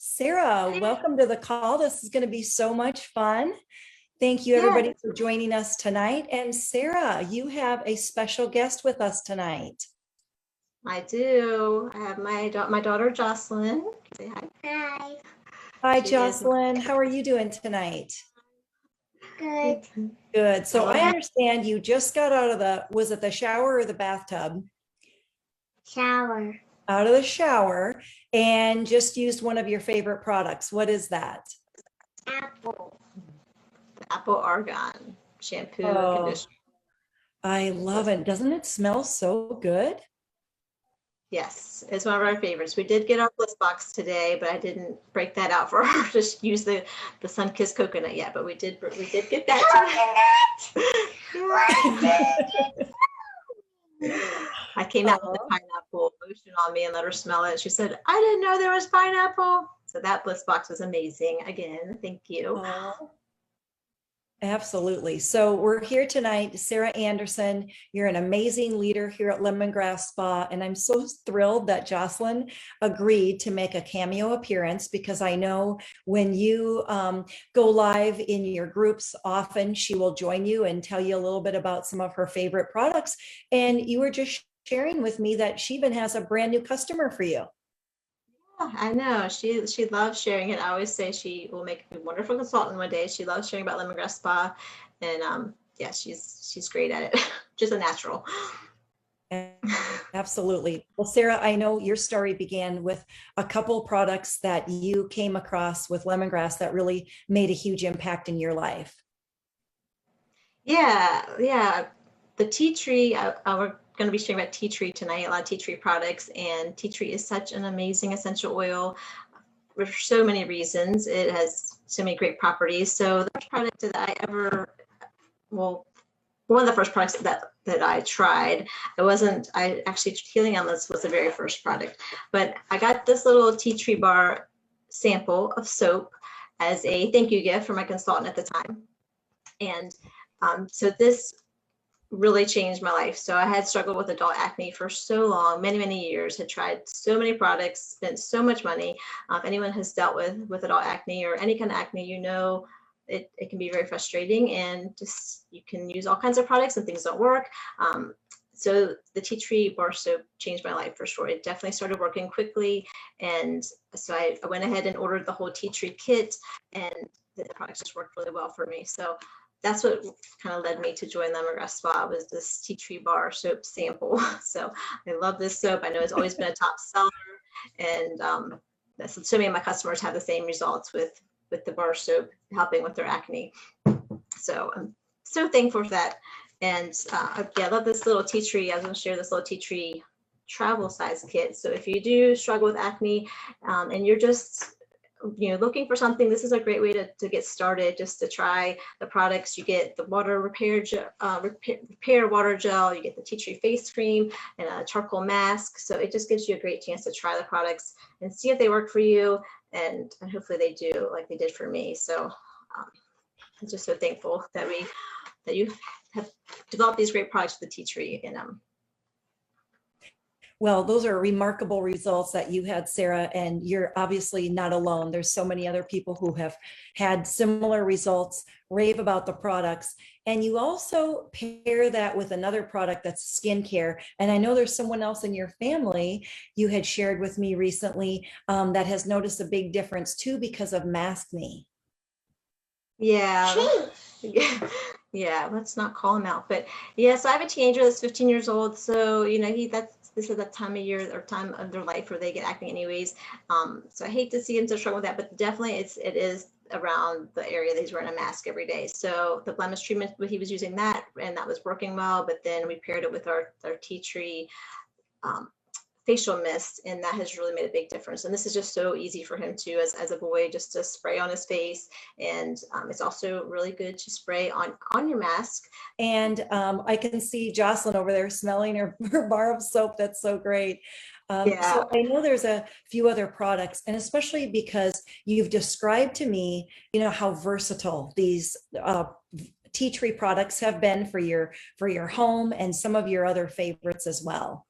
Sarah, welcome to the call. This is going to be so much fun. Thank you, Yeah, everybody, for joining us tonight. And Sarah, you have a special guest with us tonight. I do. I have my daughter Jocelyn. Say hi. Hi. Hi, She is Jocelyn. How are you doing tonight? good. Good. I So love I her. understand you just got out of was it the shower or the bathtub? Shower. Out of the shower and just used one of your favorite products. What is that? Apple. Apple argan shampoo and Oh, conditioner. I love it. Doesn't it smell so good? Yes, it's one of our favorites. We did get our bliss box today, but I didn't break that out for her to use the sun-kissed coconut yet. But we did get that today. I came out with the pineapple lotion on me and let her smell it. She said, "I didn't know there was pineapple." So that bliss box was amazing. Again, thank you. Oh. Absolutely. So we're here tonight, Sarah Anderson. You're an amazing leader here at Lemongrass Spa, and I'm so thrilled that Jocelyn agreed to make a cameo appearance because I know when you go live in your groups, often she will join you and tell you a little bit about some of her favorite products. And you were just sharing with me that she even has a brand new customer for you. Yeah, I know she loves sharing it. I always say she will make a wonderful consultant one day. She loves sharing about lemongrass spa, and yeah, she's great at it. Just a natural. Absolutely. Well, Sarah, I know your story began with a couple products that you came across with lemongrass that really made a huge impact in your life. Yeah. The tea tree. We're going to be sharing about tea tree tonight. A lot of tea tree products, and tea tree is such an amazing essential oil for so many reasons. It has so many great properties. So the first product that I ever, well, one of the first products that I tried, I actually, Healing Endless was the very first product, but I got this little tea tree bar sample of soap as a thank you gift for my consultant at the time. And so this really changed my life. So I had struggled with adult acne for so long, many years, had tried so many products, spent so much money. If anyone has dealt with adult acne or any kind of acne, you know, it can be very frustrating, and just you can use all kinds of products and things don't work. So the tea tree bar soap changed my life for sure. It definitely started working quickly. And so I went ahead and ordered the whole tea tree kit, and the products just worked really well for me. So that's what kind of led me to join Lemongrass Spa, was this tea tree bar soap sample. So I love this soap. I know it's always been a top seller, and so many of my customers have the same results with the bar soap helping with their acne. So I'm so thankful for that. And yeah, I love this little tea tree. I was going to share this little tea tree travel size kit. So if you do struggle with acne and you're just looking for something, this is a great way to get started, just to try the products. You get the water repair water gel, you get the tea tree face cream and a charcoal mask. So it just gives you a great chance to try the products and see if they work for you, and hopefully they do, like they did for me. So I'm just so thankful that you have developed these great products with the tea tree in them. Well, those are remarkable results that you had, Sarah, and you're obviously not alone. There's so many other people who have had similar results, rave about the products. And you also pair that with another product that's skincare. And I know there's someone else in your family you had shared with me recently that has noticed a big difference too because of maskne. Yeah. Yeah, let's not call him out. But yeah, so I have a teenager that's 15 years old. So, this is that time of year or time of their life where they get acne anyways. So I hate to see him to struggle with that, but definitely it is around the area that he's wearing a mask every day. So the blemish treatment, he was using that, and that was working well. But then we paired it with our tea tree facial mist, and that has really made a big difference. And this is just so easy for him to, as a boy, just to spray on his face. And it's also really good to spray on your mask. And I can see Jocelyn over there smelling her bar of soap. That's so great. Yeah. So I know there's a few other products, and especially because you've described to me, how versatile these tea tree products have been for your home and some of your other favorites as well.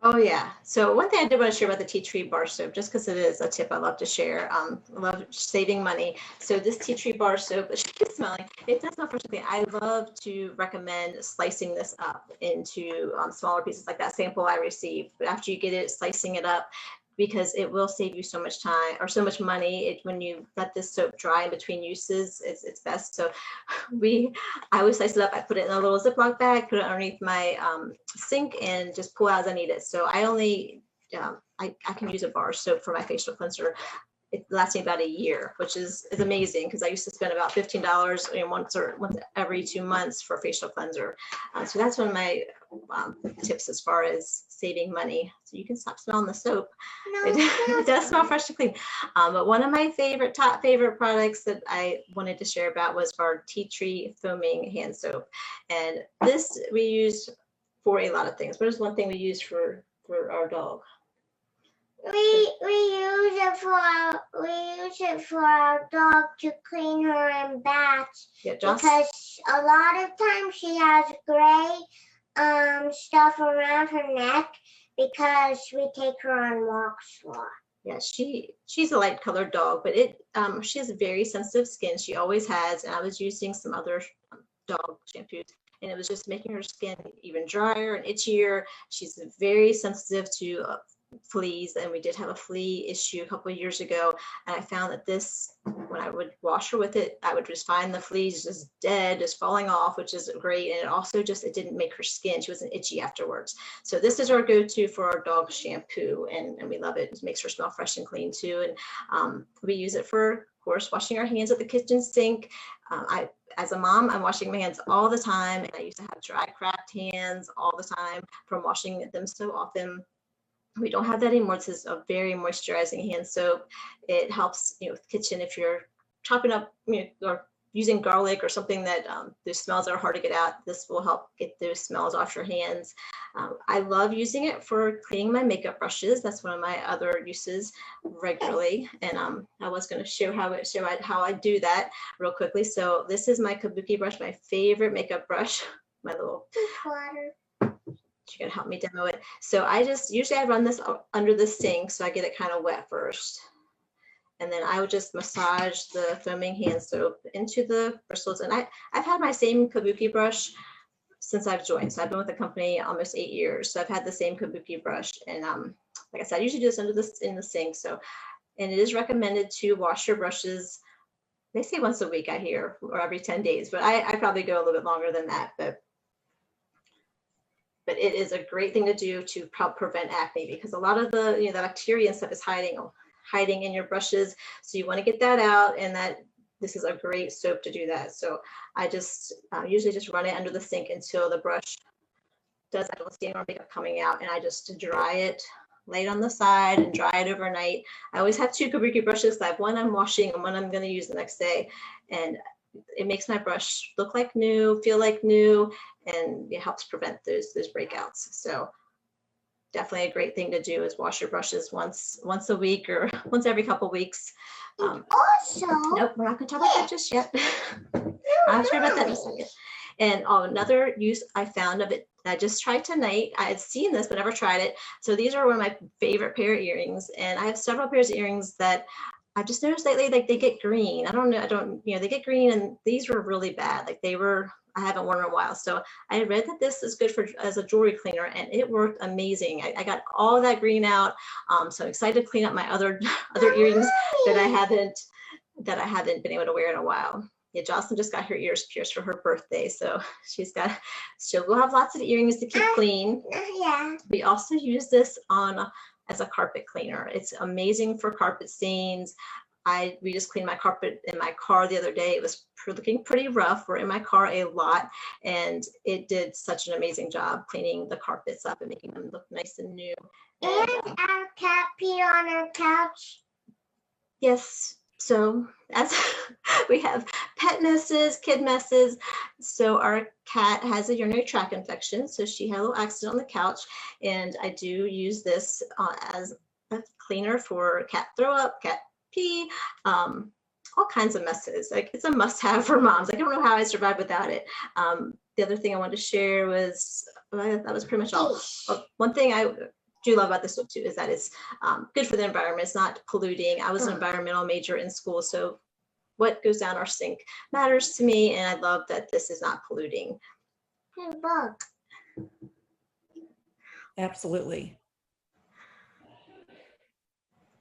Oh yeah. So one thing I did want to share about the tea tree bar soap, just because it is a tip I love to share. I love saving money. So this tea tree bar soap, it should be smelling. It does smell fresh and clean. I love to recommend slicing this up into smaller pieces like that sample I received. But after you get it, slicing it up, because it will save you so much time or so much money. When you let this soap dry in between uses, it's best. So I always slice it up. I put it in a little Ziploc bag, put it underneath my sink, and just pull out as I need it. So I only, I can use a bar soap for my facial cleanser. It lasts me about a year, which is amazing, because I used to spend about $15 once every 2 months for a facial cleanser. So that's one of my tips as far as saving money. So you can stop smelling the soap. No, it does smell fresh and clean. But one of my top favorite products that I wanted to share about was our tea tree foaming hand soap. And this we use for a lot of things. What is one thing we use for our dog? We use it for our dog to clean her in baths. Yeah, because a lot of times she has gray stuff around her neck because we take her on walks a lot. Yeah, she's a light colored dog, but she has very sensitive skin. She always has, and I was using some other dog shampoos, and it was just making her skin even drier and itchier. She's very sensitive to fleas, and we did have a flea issue a couple of years ago, and I found that this, when I would wash her with it, I would just find the fleas just dead, just falling off, which is great. And it also it didn't make her skin, she wasn't itchy afterwards. So this is our go-to for our dog shampoo, and we love it. It makes her smell fresh and clean too. And we use it for, of course, washing our hands at the kitchen sink. As a mom, I'm washing my hands all the time, and I used to have dry, cracked hands all the time from washing them so often. We don't have that anymore. This is a very moisturizing hand soap. It helps, with the kitchen if you're chopping up, or using garlic or something that those smells are hard to get out. This will help get those smells off your hands. I love using it for cleaning my makeup brushes. That's one of my other uses regularly. And I was going to show how I do that real quickly. So this is my kabuki brush, my favorite makeup brush. My little water. She's gonna help me demo it. So usually I run this under the sink, so I get it kind of wet first. And then I would just massage the foaming hand soap into the bristles. And I've had my same kabuki brush since I've joined. So I've been with the company almost 8 years. So I've had the same kabuki brush. And like I said, I usually do this in the sink. So, and it is recommended to wash your brushes. They say once a week, I hear, or every 10 days, but I probably go a little bit longer than that. But it is a great thing to do to help prevent acne, because a lot of the bacteria and stuff is hiding in your brushes. So you want to get that out, and this is a great soap to do that. So I just usually just run it under the sink until the brush I don't see any more makeup coming out, and I just dry it, lay it on the side and dry it overnight. I always have 2 kabuki brushes. I have one I'm washing and one I'm going to use the next day. And it makes my brush look like new, feel like new, and it helps prevent those breakouts. So definitely a great thing to do is wash your brushes once a week or once every couple weeks. Also, nope, we're not going to talk about that just yet. I'll share about that in a second. And another use I found of it, I just tried tonight. I had seen this but never tried it. So these are one of my favorite pair of earrings, and I have several pairs of earrings that I've just noticed lately, like they get green. They get green, and these were really bad. I haven't worn in a while. So I read that this is good as a jewelry cleaner, and it worked amazing. I got all that green out. So I'm excited to clean up my other earrings that I haven't been able to wear in a while. Yeah, Jocelyn just got her ears pierced for her birthday, so she'll have lots of earrings to keep clean. Yeah. We also use this as a carpet cleaner. It's amazing for carpet stains. We just cleaned my carpet in my car the other day. It was looking pretty rough. We're in my car a lot, and it did such an amazing job cleaning the carpets up and making them look nice and new. And our cat peed on our couch. Yes. So as we have pet messes, kid messes. So our cat has a urinary tract infection. So she had a little accident on the couch, and I do use this as a cleaner for cat throw up, cat pee, all kinds of messes. Like, it's a must-have for moms. I don't know how I survived without it. The other thing I wanted to share was, that was pretty much all. One thing do love about this soap too is that it's good for the environment. It's not polluting. I was an environmental major in school, so what goes down our sink matters to me, and I love that this is not polluting. Absolutely.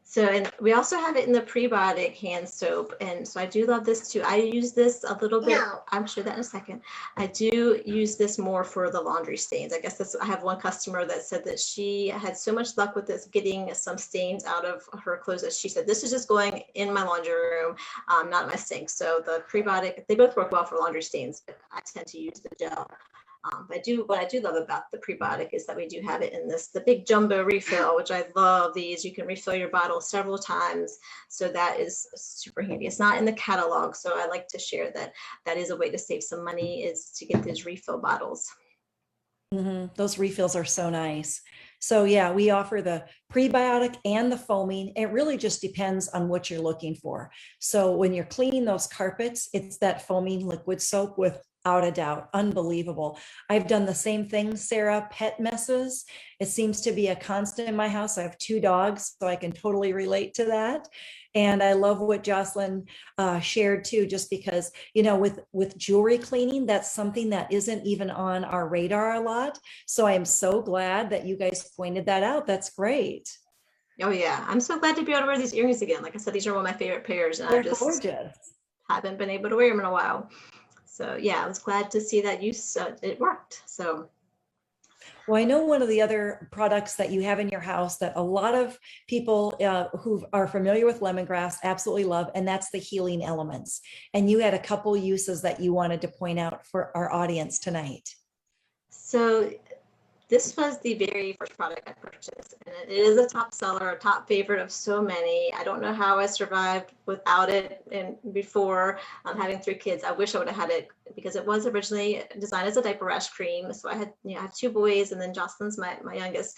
So, and we also have it in the Prebiotic hand soap. And so I do love this too. I use this a little bit. No. I'm sure that in a second. I do use this more for the laundry stains. I guess that's, I have one customer that said that she had so much luck with this, getting some stains out of her clothes that she said, this is just going in my laundry room, not my sink. So the Prebiotic, they both work well for laundry stains, but I tend to use the gel. What I do love about the Prebiotic is that we do have it in the big jumbo refill, which I love these. You can refill your bottle several times. So that is super handy. It's not in the catalog. So I like to share that is a way to save some money, is to get these refill bottles. Those refills are so nice. So yeah, we offer the Prebiotic and the foaming. It really just depends on what you're looking for. So when you're cleaning those carpets, it's that foaming liquid soap without a doubt. Unbelievable. I've done the same thing, Sarah. Pet messes. It seems to be a constant in my house. I have 2 dogs, so I can totally relate to that. And I love what Jocelyn shared too, just because, you know, with jewelry cleaning, that's something that isn't even on our radar a lot. So I am so glad that you guys pointed that out. That's great. Oh yeah, I'm so glad to be able to wear these earrings again. Like I said, these are one of my favorite pairs, and They're gorgeous. Haven't been able to wear them in a while. So yeah, I was glad to see that it worked. So. Well, I know one of the other products that you have in your house that a lot of people who are familiar with lemongrass absolutely love, and that's the healing elements. And you had a couple uses that you wanted to point out for our audience tonight. So this was the very first product I purchased, and it is a top seller, a top favorite of so many. I don't know how I survived without it. And before having 3 kids, I wish I would have had it, because it was originally designed as a diaper rash cream. So I had, I have 2 boys, and then Jocelyn's my youngest.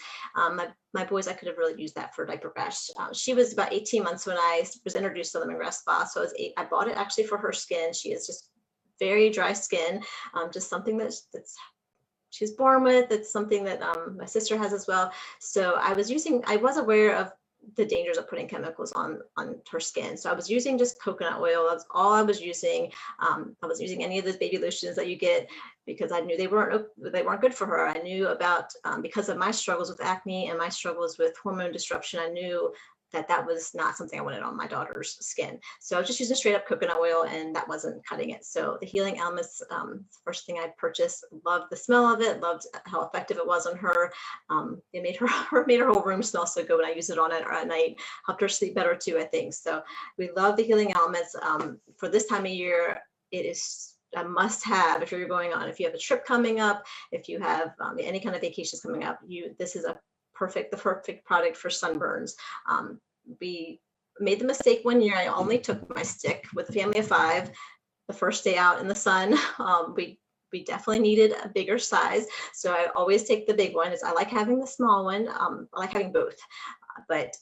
My boys, I could have really used that for diaper rash. She was about 18 months when I was introduced to Lemongrass Spa. So I bought it actually for her skin. She is just very dry skin, just something that's she's born with. It's something that my sister has as well. So I was aware of the dangers of putting chemicals on her skin. So I was using just coconut oil. That's all I was using. I was using any of those baby lotions that you get, because I knew they weren't good for her. I knew about, because of my struggles with acne and my struggles with hormone disruption, I knew that was not something I wanted on my daughter's skin. So I was just using straight up coconut oil, and that wasn't cutting it. So the Healing Elements, first thing I purchased, loved the smell of it, loved how effective it was on her. It made her whole room smell so good when I used it on it, or at night, helped her sleep better too, I think. So we love the Healing Elements. For this time of year, it is a must have if you're going on. If you have a trip coming up, if you have any kind of vacations coming up, this is the perfect product for sunburns. We made the mistake one year. I only took my stick with a family of 5 the first day out in the sun. We definitely needed a bigger size. So I always take the big one. I like having the small one. I like having both, but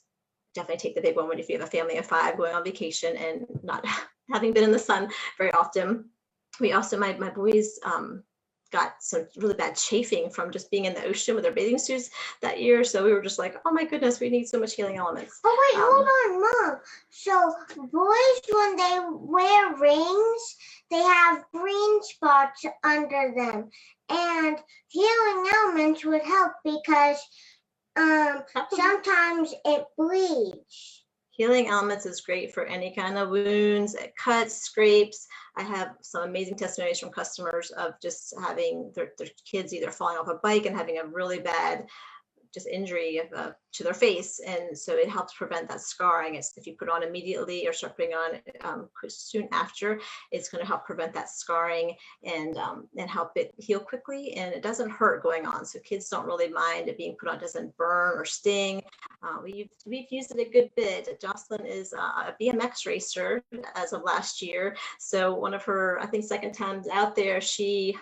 definitely take the big one if you have a family of 5 going on vacation and not having been in the sun very often. We also, my boys, got some really bad chafing from just being in the ocean with their bathing suits that year. So we were just like, oh my goodness, we need so much Healing Elements. Oh wait, hold on, Mom. So boys, when they wear rings, they have green spots under them. And Healing Elements would help because sometimes it bleeds. Healing Elements is great for any kind of wounds, cuts, scrapes. I have some amazing testimonies from customers of just having their kids either falling off a bike and having a really bad just injury to their face, and so it helps prevent that scarring. If you put on immediately or start putting on soon after, it's going to help prevent that scarring and help it heal quickly, and it doesn't hurt going on. So kids don't really mind it being put on, doesn't burn or sting. We've used it a good bit. Jocelyn is a BMX racer as of last year, so one of her, I think, second times out there, she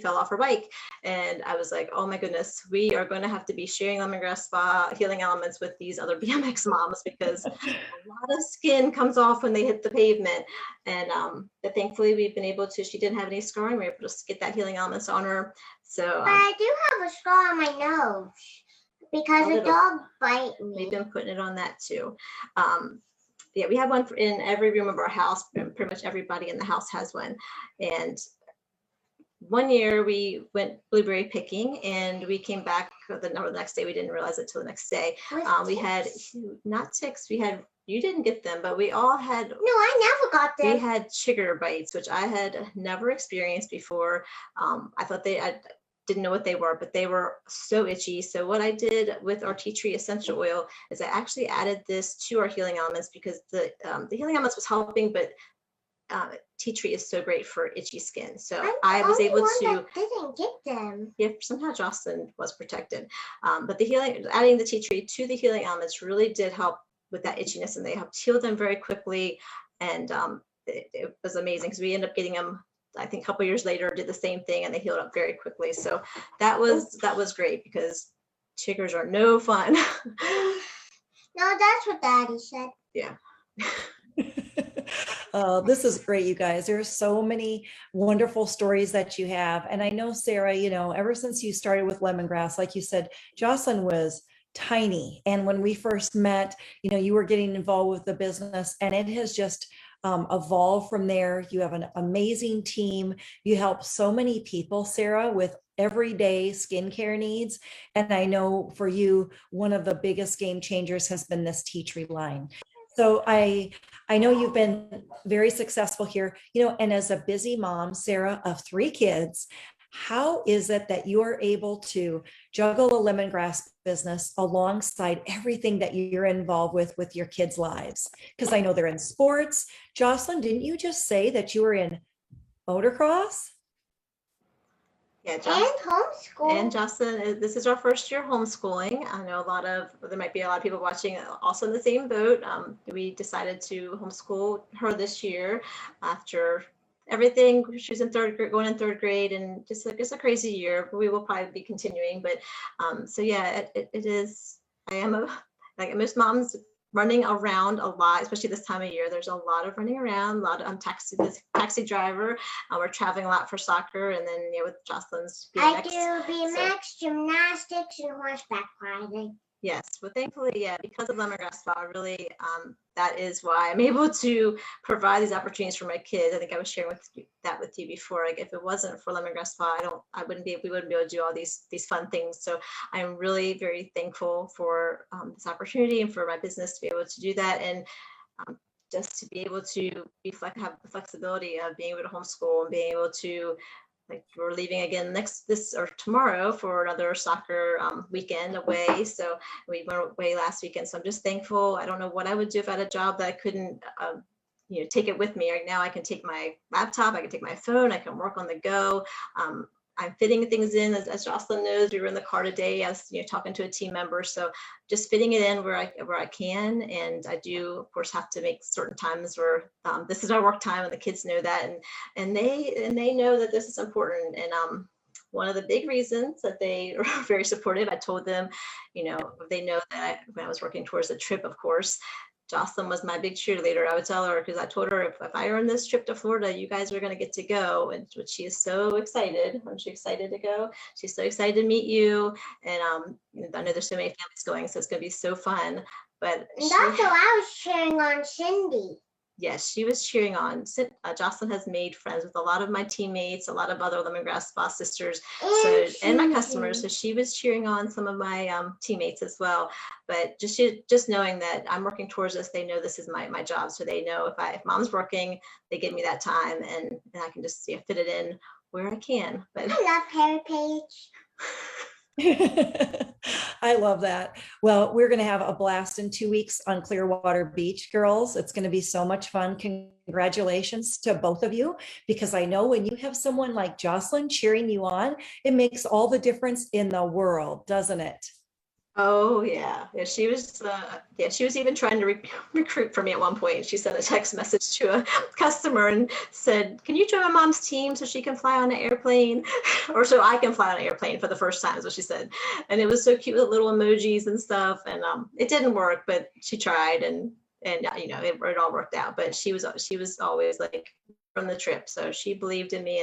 fell off her bike, and I was like, oh my goodness, we are going to have to be sharing Lemongrass Spa Healing Elements with these other BMX moms, because a lot of skin comes off when they hit the pavement. And but thankfully we've been able to, she didn't have any scarring, we were able to get that Healing Elements on her. So but I do have a scar on my nose. because a dog bite me. We've been putting it on that too. Yeah, we have one in every room of our house, and pretty much everybody in the house has one. And one year we went blueberry picking and we came back the next day. We didn't realize it till the next day. We had not ticks. You didn't get them, but we all had. No, I never got them. We had chigger bites, which I had never experienced before. I thought I didn't know what they were, but they were so itchy. So what I did with our tea tree essential oil is I actually added this to our healing elements because the healing elements was helping, but tea tree is so great for itchy skin. So I was able to. Didn't get them. Yeah, somehow Jocelyn was protected, but adding the tea tree to the healing elements really did help with that itchiness, and they helped heal them very quickly. And it was amazing because we ended up getting them. I think a couple years later, did the same thing, and they healed up very quickly. So that was great because chiggers are no fun. No, that's what Daddy said. Yeah. This is great, you guys. There's so many wonderful stories that you have. And I know, Sarah, ever since you started with lemongrass, like you said, Jocelyn was tiny. And when we first met, you were getting involved with the business, and it has just evolved from there. You have an amazing team. You help so many people, Sarah, with everyday skincare needs. And I know for you, one of the biggest game changers has been this tea tree line. So I know you've been very successful here, and as a busy mom, Sarah, of 3 kids, how is it that you are able to juggle a lemongrass business alongside everything that you're involved with your kids' lives? Because I know they're in sports. Jocelyn, didn't you just say that you were in motocross? Yeah, and homeschool. And Jocelyn, this is our first year homeschooling. I know there might be a lot of people watching also in the same boat. We decided to homeschool her this year after everything. She was going in third grade, and just a crazy year. We will probably be continuing, but so yeah, it is. I am like most moms, running around a lot, especially this time of year. There's a lot of running around, a lot of taxi driver. We're traveling a lot for soccer, and then with Jocelyn's BMX. I do BMX, gymnastics, and horseback riding. Yes, but thankfully, because of Lemongrass Spa, really, that is why I'm able to provide these opportunities for my kids. I think I was sharing that with you before. Like, if it wasn't for Lemongrass Spa, we wouldn't be able to do all these fun things. So I'm really very thankful for this opportunity and for my business to be able to do that, and just to be able to have the flexibility of being able to homeschool and being able to. Like, we're leaving again tomorrow for another soccer weekend away. So we went away last weekend. So I'm just thankful. I don't know what I would do if I had a job that I couldn't, take it with me. Right now, I can take my laptop, I can take my phone, I can work on the go. I'm fitting things in, as Jocelyn knows. We were in the car today, as talking to a team member. So just fitting it in where I can, and I do, of course, have to make certain times where this is our work time, and the kids know that, and they know that this is important. And one of the big reasons that they are very supportive, I told them, they know that when I was working towards the trip, of course. Jocelyn was my big cheerleader. I would tell her, because I told her if I earn this trip to Florida, you guys are going to get to go. And she is so excited. She's excited to go. She's so excited to meet you. And I know there's so many families going, so it's going to be so fun. But that's what I was cheering on Cindy. Yes, she was cheering on. Jocelyn has made friends with a lot of my teammates, a lot of other Lemongrass Spa sisters, and my customers. So she was cheering on some of my teammates as well. But just knowing that I'm working towards this, they know this is my job. So they know if mom's working, they give me that time, and I can just fit it in where I can. But I love Harry Page. I love that. Well, we're going to have a blast in 2 weeks on Clearwater Beach, girls. It's going to be so much fun. Congratulations to both of you, because I know when you have someone like Jocelyn cheering you on, it makes all the difference in the world, doesn't it? Oh yeah. She was even trying to recruit for me at one point. She sent a text message to a customer and said, "Can you join my mom's team so she can fly on an airplane, or so I can fly on an airplane for the first time," is what she said. And it was so cute with little emojis and stuff. And it didn't work, but she tried, and it all worked out. But she was always like from the trip, so she believed in me,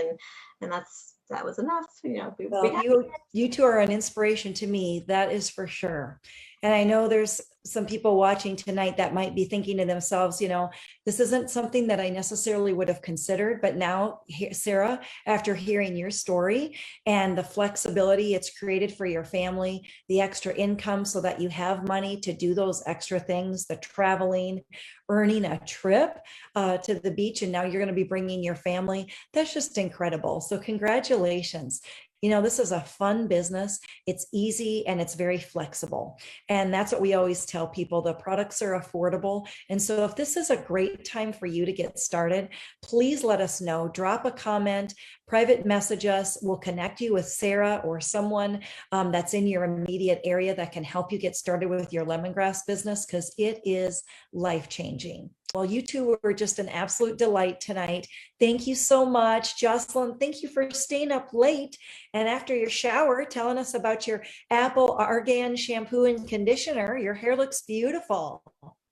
and that's that was enough. Well, you two are an inspiration to me. That is for sure. And I know there's some people watching tonight that might be thinking to themselves, this isn't something that I necessarily would have considered. But now, Sarah, after hearing your story and the flexibility it's created for your family, the extra income so that you have money to do those extra things, the traveling, earning a trip to the beach, and now you're going to be bringing your family. That's just incredible. So congratulations. This is a fun business. It's easy and it's very flexible. And that's what we always tell people. The products are affordable. And so if this is a great time for you to get started, please let us know. Drop a comment, private message us. We'll connect you with Sarah or someone that's in your immediate area that can help you get started with your lemongrass business, because it is life-changing. Well, you two were just an absolute delight tonight. Thank you so much. Jocelyn, thank you for staying up late and after your shower telling us about your apple argan shampoo and conditioner. Your hair looks beautiful.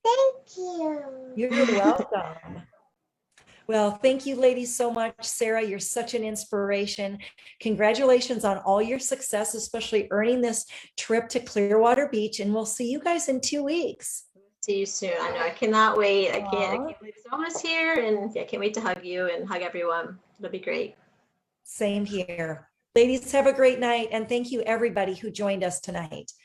Thank you. You're welcome. Well, thank you ladies so much. Sarah, you're such an inspiration. Congratulations on all your success, especially earning this trip to Clearwater Beach. And we'll see you guys in 2 weeks. See you soon. I know, I cannot wait. I can't believe it's almost here, and I can't wait to hug you and hug everyone. It'll be great. Same here. Ladies, have a great night, and thank you everybody who joined us tonight.